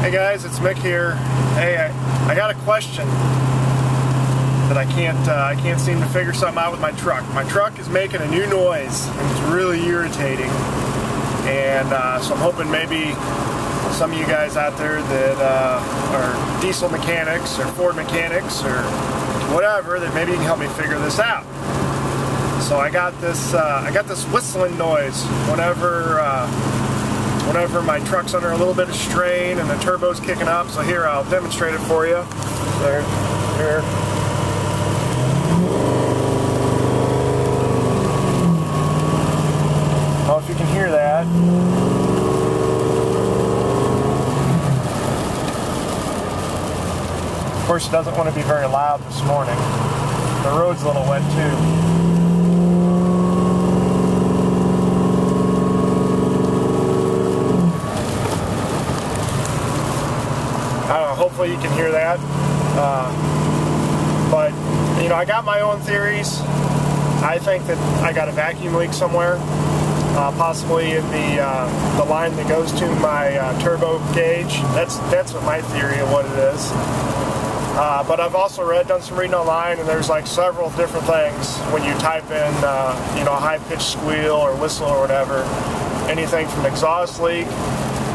Hey guys, it's Mick here. Hey, I got a question that I can't seem to figure something out with my truck. My truck is making a new noise and it's really irritating. And so I'm hoping maybe some of you guys out there that are diesel mechanics or Ford mechanics or whatever, that maybe you can help me figure this out. So I got this whistling noise whenever my truck's under a little bit of strain and the turbo's kicking up. So here, I'll demonstrate it for you. There, here. I don't know if you can hear that. Of course, it doesn't want to be very loud this morning. The road's a little wet too. I don't know, hopefully you can hear that. But, you know, I got my own theories. I think that I got a vacuum leak somewhere, possibly in the line that goes to my turbo gauge. That's what my theory of what it is. But I've also done some reading online, and there's like several different things when you type in, you know, a high-pitched squeal or whistle or whatever. Anything from exhaust leak,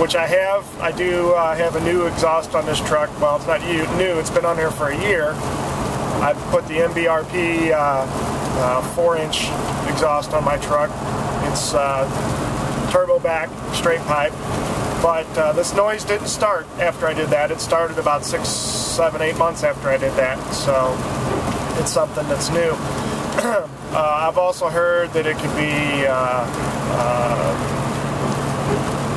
which I have. I do have a new exhaust on this truck. Well, it's not new, it's been on here for a year. I put the MBRP 4-inch exhaust on my truck. It's turbo back, straight pipe. But this noise didn't start after I did that. It started about 6, 7, 8 months after I did that. So it's something that's new. I've also heard that it could be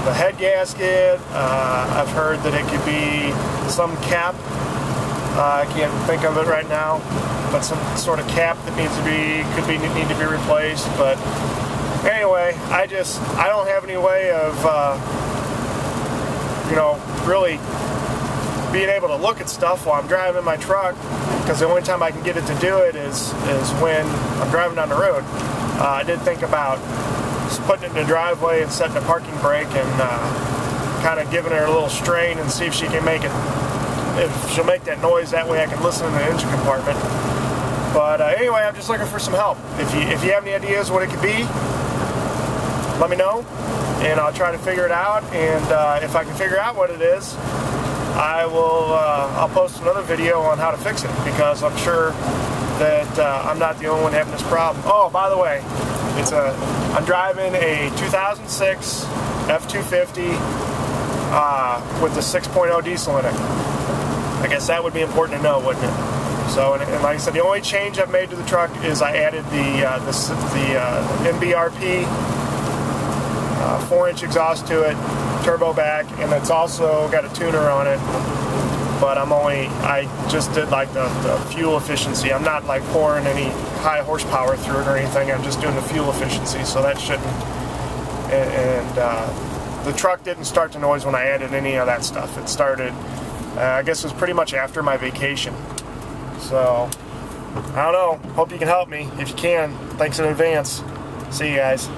the head gasket. I've heard that it could be some cap. I can't think of it right now, but some sort of cap that need to be replaced. But anyway, I don't have any way of you know, really being able to look at stuff while I'm driving my truck, because the only time I can get it to do it is when I'm driving down the road. I did think about just putting it in the driveway and setting a parking brake and kind of giving her a little strain and see if she can make it, if she'll make that noise. That way I can listen in the engine compartment. But anyway, I'm just looking for some help. If you have any ideas what it could be, let me know, and I'll try to figure it out. And if I can figure out what it is, I'll post another video on how to fix it, because I'm sure that I'm not the only one having this problem. Oh, by the way, I'm driving a 2006 F-250 with the 6.0 diesel in it. I guess that would be important to know, wouldn't it? So, and like I said, the only change I've made to the truck is I added the MBRP 4-inch exhaust to it, turbo back, and it's also got a tuner on it. But I just did like the fuel efficiency. I'm not like pouring any high horsepower through it or anything. I'm just doing the fuel efficiency, so that shouldn't. And the truck didn't start the noise when I added any of that stuff. It started, I guess it was pretty much after my vacation. So, I don't know. Hope you can help me. If you can, thanks in advance. See you guys.